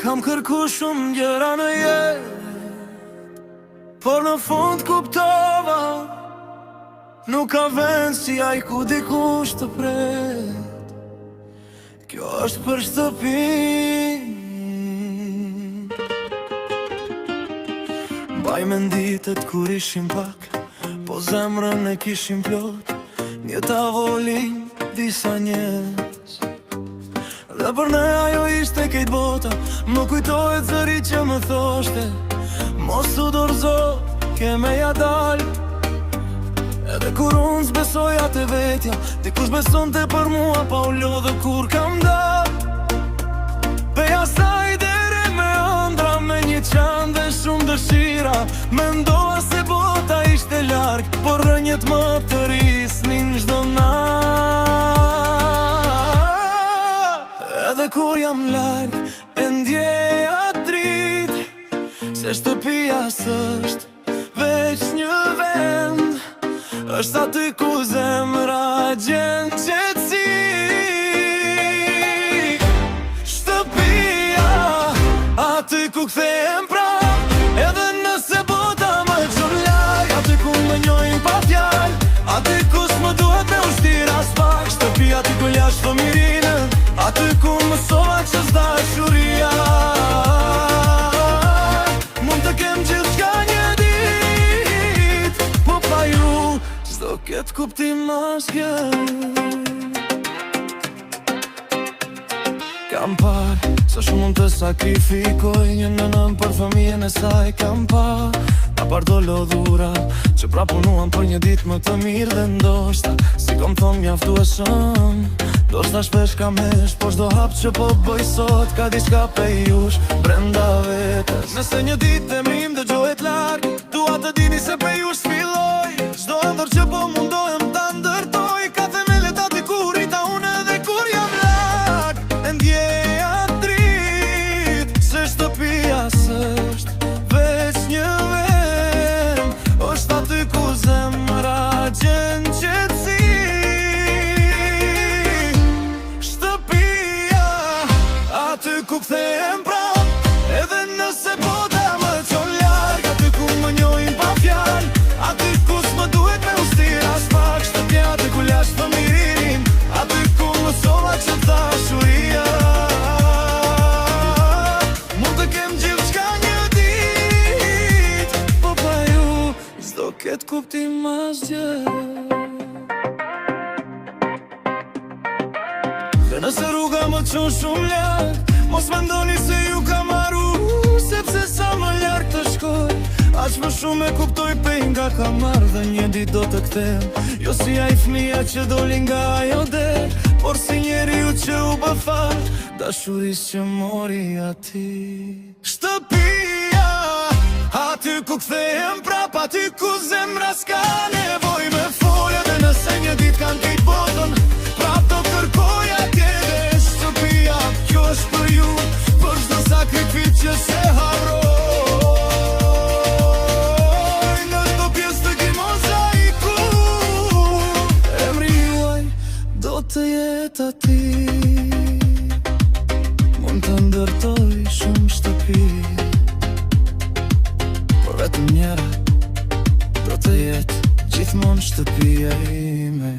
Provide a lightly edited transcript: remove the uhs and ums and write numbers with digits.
Kam kërku shumë gjëra në jetë, por në fund kuptova nuk ka vend si ai ku dikush të pret. Kjo është për shtëpinë. Mbaj me nditet kur ishim pak, po zemrën e kishim plot, një tavolin, disa njerëz. Dhe për ne ajo ishte kejt bota, më kujtojt zëri që më thoshte, mos u dorëzo, ke me ja dal. Edhe kur unë s'besoja të vetja, dikush beson të për mua, pa u lodhë kur kam dal. Peja saj dere me ëndra, me një qanë dhe shumë dëshira, mendoa se bota ishte larg, por rënjet më të risnin çdo natë. Edhe kur jam larg, e ndjeja dritë, se shtëpia s'është veç një vend, është aty ku zemra gjen qetësi. Shtëpia, aty ku kthehem prap, edhe nëse bota më çon larg, aty ku më njohin pa fjalë, aty ku s'më duhet me ushtira s'pak. Shtëpia aty ku lash fëmirinën, aty ku mësova që s'dashuria mund të kem gjithçka një ditë, po pa ju s'do ket kuptim asgjë. Kam parë sa shumë mund të sakrifikoj një nënën për fëmijën e saj. Kam parë a par do lodhura që pra punuan për një ditë më të mirë, dhe ndoshta si kom thonë mjaftueshëm, ndoshta shpesh kam hesh, por çdo hap që po bëj sot ka diçka pejush brenda vetes. Nëse një ditë e mim dëgjohet larg, dua të dini se pejush filloj, çdo ëndër që po mundohem ta ndërtoj, ka themelet aty ku rrita unë edhe kur jam larg. E ndjeja dritë, se shtëpia s'është veç një vend, është aty ku zemra gjen qetësi. Shtëpia, aty ku kthehem prap, edhe nëse bota më çon larg, aty ku më njohin pa fjalë, aty ku s'më duhet me ushtira s'pak. Shtëpia aty ku lash fëmirinë, aty ku mësova që dashuria mund të kem gjithçka një ditë, po pa ju s'do ket kuptim asgjë. Dhe nëse rruga më çon shumë larg, mos mendoni se ju kam marru, sepse sa më larg të shkoj, aq më shumë e kuptoj pe nga kam marrë. Dhe një ditë do të kthehem, jo si ai fëmia që doli nga ajo der, por si njeriu që u bë fal dashurisë që mori aty. Shtëpia, aty ku kthehem prap, aty ku zemra s'ka nevoj me folje, dhe nëse një ditë kanë kejt botën, prap do kërkoj atje. Dhe shtëpia, kjo është për ju, për çdo sakrificë që se harroj, në çdo pjesë të këtij mozaiku, emri juaj do të jetë aty. Mund të ndërtoj shumë shtëpi, por vetëm njëra do të jetë gjithmonë shtëpia ime.